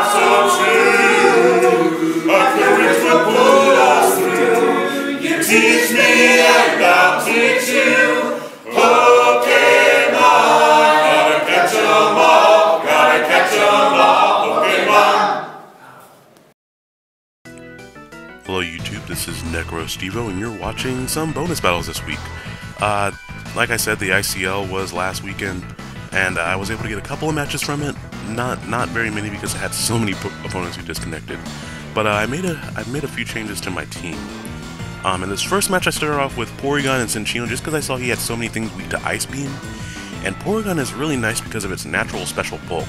so true. Our courage will pull us through. You teach me and I'll teach you. Pokemon, gotta catch 'em all, gotta catch 'em all, Pokemon. Hello YouTube, this is Necrostevo and you're watching some bonus battles this week. Like I said, the ICL was last weekend and I was able to get a couple of matches from it. Not very many because I had so many opponents who disconnected. But I made a few changes to my team. In this first match I started off with Porygon and Cinccino just because I saw he had so many things weak to Ice Beam. And Porygon is really nice because of its natural special bulk.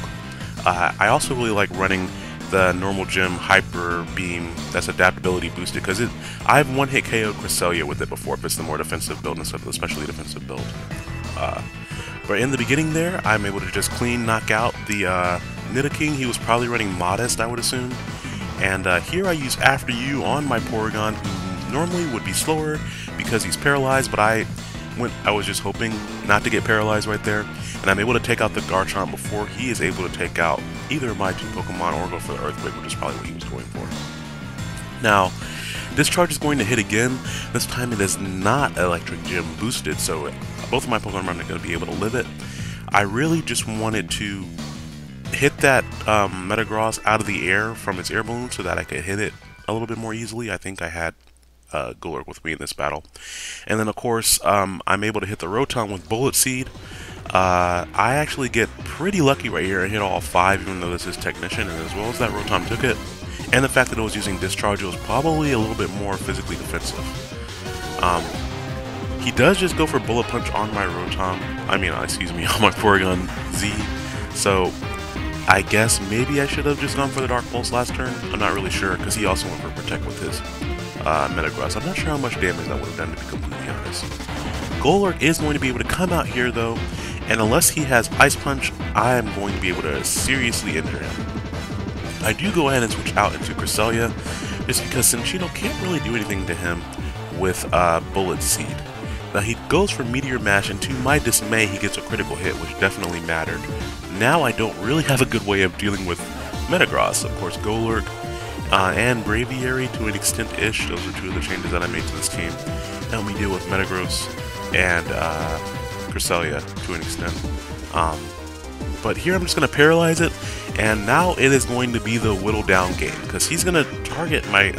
I also really like running the normal gym Hyper Beam that's adaptability boosted because I've one-hit KO'd Cresselia with it before if it's the more defensive build instead of the especially defensive build. But in the beginning there, I'm able to just clean knock out the Nidoking. He was probably running Modest, I would assume. And here I use After You on my Porygon, who normally would be slower because he's paralyzed, but I was just hoping not to get paralyzed right there. And I'm able to take out the Garchomp before he is able to take out either of my two Pokemon or go for the Earthquake, which is probably what he was going for. Now, Discharge is going to hit again. This time it is not Electric Gym boosted, so both of my Pokemon are going to be able to live it. I really just wanted to hit that Metagross out of the air from its air balloon so that I could hit it a little bit more easily. I think I had Golurk with me in this battle. And then of course, I'm able to hit the Rotom with Bullet Seed. I actually get pretty lucky right here and hit all 5 even though this is Technician, and as well as that Rotom took it. And the fact that it was using Discharge, it was probably a little bit more physically defensive. He does just go for Bullet Punch on my Rotom, on my Porygon Z. So I guess maybe I should have just gone for the Dark Pulse last turn. I'm not really sure because he also went for Protect with his Metagross. I'm not sure how much damage that would have done, to be completely honest. Golurk is going to be able to come out here though, and unless he has Ice Punch, I am going to be able to seriously injure him. I do go ahead and switch out into Cresselia, just because Cinccino can't really do anything to him with Bullet Seed. Now he goes for Meteor Mash, and to my dismay, he gets a critical hit, which definitely mattered. Now I don't really have a good way of dealing with Metagross. Of course, Golurk and Braviary to an extent-ish. Those are two of the changes that I made to this team. Help me deal with Metagross and Cresselia to an extent. But here I'm just going to paralyze it, and now it is going to be the whittle down game, because he's going to target my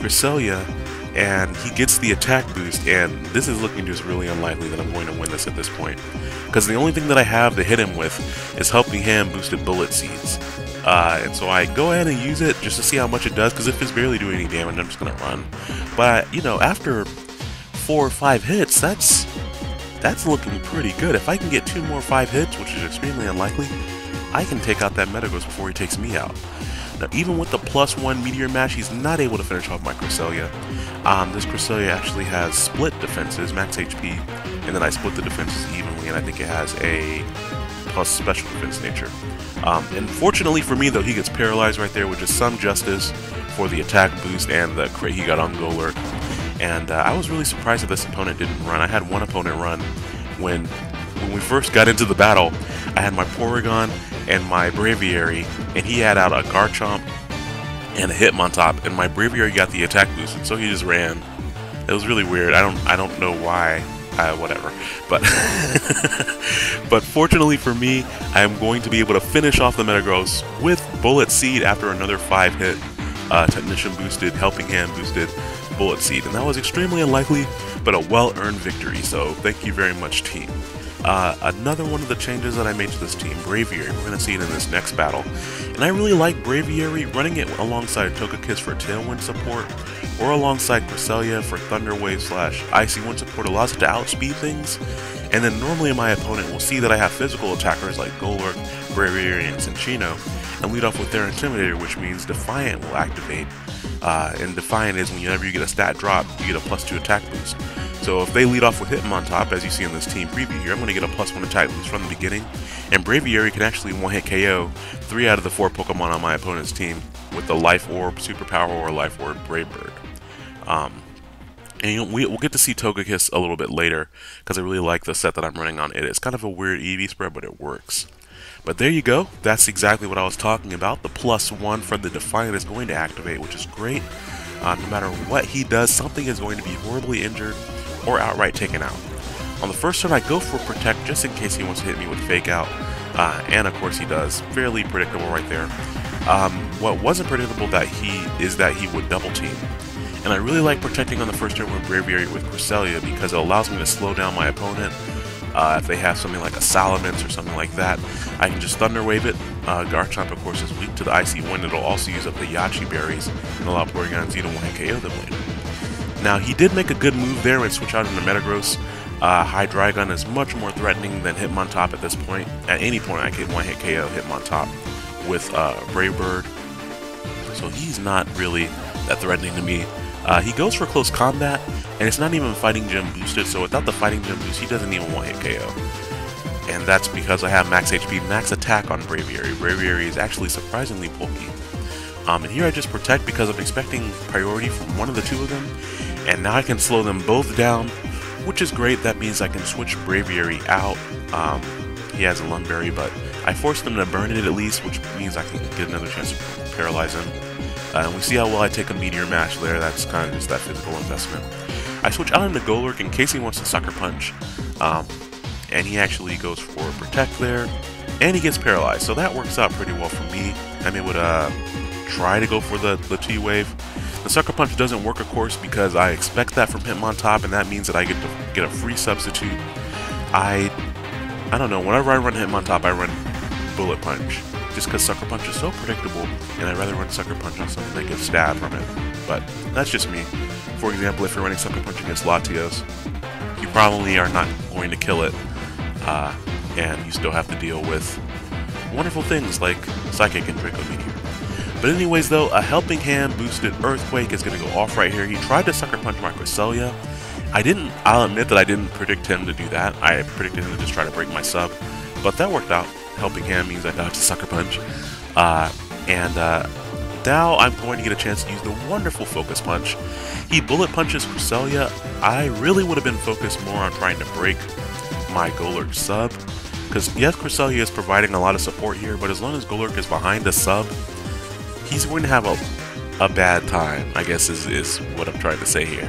Cresselia, and he gets the attack boost, and this is looking just really unlikely that I'm going to win this at this point. Because the only thing that I have to hit him with is Helping Hand boosted Bullet Seeds. And so I go ahead and use it just to see how much it does, because if it's barely doing any damage, I'm just going to run. But, you know, after 4 or 5 hits, that's looking pretty good. If I can get 2 more 5 hits, which is extremely unlikely, I can take out that Metagross before he takes me out. Now, even with the +1 Meteor Mash, he's not able to finish off my Cresselia. This Cresselia actually has split defenses, max HP, and then I split the defenses evenly, and I think it has a plus special defense nature. And fortunately for me, though, he gets paralyzed right there, which is some justice for the attack boost and the crit he got on Golurk. And I was really surprised that this opponent didn't run. I had one opponent run when we first got into the battle. I had my Porygon and my Braviary, and he had out a Garchomp and a Hitmontop, and my Braviary got the attack boost, and so he just ran. It was really weird. I don't know why. Whatever. But but fortunately for me, I am going to be able to finish off the Metagross with Bullet Seed after another 5-hit Technician boosted, Helping Hand boosted Bullet Seed, and that was extremely unlikely, but a well-earned victory, so thank you very much, team. Another one of the changes that I made to this team, Braviary, we're going to see it in this next battle, and I really like Braviary, running it alongside Togekiss for Tailwind support, or alongside Cresselia for Thunder Wave / Icy Wind support allows it to outspeed things, and then normally my opponent will see that I have physical attackers like Golurk, Braviary, and Cinccino, and lead off with their Intimidator, which means Defiant will activate, and Defiant is whenever you get a stat drop, you get a +2 attack boost. So if they lead off with Hitmontop, as you see in this team preview here, I'm going to get a +1 attack boost from the beginning, and Braviary can actually one-hit KO 3 out of the 4 Pokemon on my opponent's team with the Life Orb, Superpower, or Life Orb Brave Bird. And we'll get to see Togekiss a little bit later, because I really like the set that I'm running on it. It's kind of a weird EV spread, but it works. But there you go. That's exactly what I was talking about. The +1 for the Defiant is going to activate, which is great. No matter what he does, something is going to be horribly injured or outright taken out. On the first turn, I go for Protect just in case he wants to hit me with Fake Out. And of course he does. Fairly predictable right there. What wasn't predictable that he would double team. And I really like protecting on the first turn with Braviary with Cresselia because it allows me to slow down my opponent. If they have something like a Salamence or something like that, I can just Thunder Wave it. Garchomp, of course, is weak to the Icy Wind. It'll also use up the Yachi Berries and allow Porygon Z to one-hit KO them later. Now, he did make a good move there and switch out into Metagross. Hydreigon is much more threatening than Hitmontop at this point. At any point, I can one-hit KO Hitmontop with Brave Bird. So he's not really that threatening to me. He goes for Close Combat, and it's not even Fighting Gem boosted, so without the Fighting Gem boost, he doesn't even one-hit KO. And that's because I have Max HP, Max Attack on Braviary. Braviary is actually surprisingly bulky. And here I just Protect because I'm expecting priority from one of the two of them, and now I can slow them both down, which is great. That means I can switch Braviary out. He has a Lunberry, but I forced him to burn it at least, which means I can get another chance to paralyze him. And we see how well I take a Meteor Mash there. That's kind of just that physical investment. I switch out into Golurk in case he wants to Sucker Punch. And he actually goes for Protect there. And he gets paralyzed. So that works out pretty well for me. I'm able to try to go for the T-Wave. The Sucker Punch doesn't work, of course, because I expect that from Hitmontop, and that means that I get to get a free substitute. I don't know. Whenever I run Hitmontop, I run Bullet Punch. Just because Sucker Punch is so predictable, and I'd rather run Sucker Punch on something that gets stabbed from it. But that's just me. For example, if you're running Sucker Punch against Latios, you probably are not going to kill it, and you still have to deal with wonderful things like Psychic and Draco Meteor. But anyways, though, a Helping Hand boosted Earthquake is going to go off right here. He tried to Sucker Punch my Cresselia. I'll admit that I didn't predict him to do that. I predicted him to just try to break my sub, but that worked out. Helping Hand means I dodged a Sucker Punch. Now I'm going to get a chance to use the wonderful Focus Punch. He Bullet Punches Cresselia. I really would have been focused more on trying to break my Golurk sub. Because yes, Cresselia is providing a lot of support here, but as long as Golurk is behind the sub, he's going to have a bad time, I guess is what I'm trying to say here.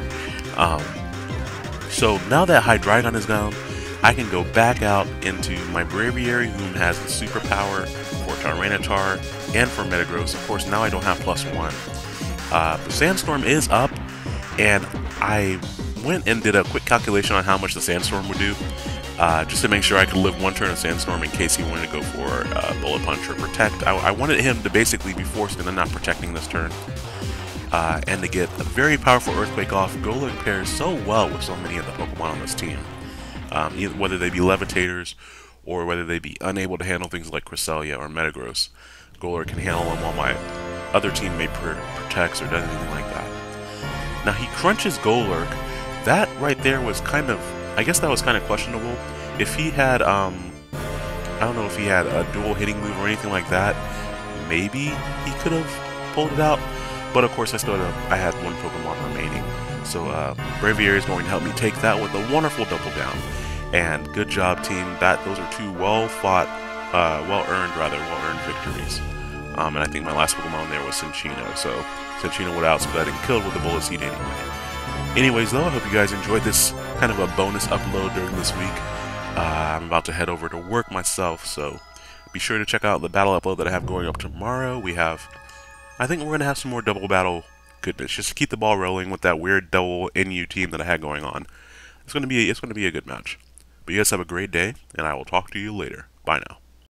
So now that Hydreigon is down, I can go back out into my Braviary, who has the superpower for Tyranitar and for Metagross. Of course, now I don't have +1. The Sandstorm is up, and I went and did a quick calculation on how much the Sandstorm would do, just to make sure I could live one turn of Sandstorm in case he wanted to go for Bullet Punch or Protect. I wanted him to basically be forced into not protecting this turn, and to get a very powerful Earthquake off. Golurk pairs so well with so many of the Pokemon on this team. Whether they be Levitators or whether they be unable to handle things like Cresselia or Metagross, Golurk can handle them while my other teammate protects or does anything like that. Now he crunches Golurk. That right there was kind of, I guess that was kind of questionable. If he had, I don't know if he had a dual hitting move or anything like that, maybe he could have pulled it out. But of course I had one Pokemon remaining. So Braviary is going to help me take that with a wonderful double down. And good job, team. Those are two well-fought, well-earned victories. And I think my last Pokemon there was Cinccino. So Cinccino would outspit that and killed with a Bullet Seed anyway. Anyways, though, I hope you guys enjoyed this kind of a bonus upload during this week. I'm about to head over to work myself, so be sure to check out the battle upload that I have going up tomorrow. I think we're going to have some more double battle goodness, just to keep the ball rolling with that weird double NU team that I had going on. It's going to be a good match. But you guys have a great day, and I will talk to you later. Bye now.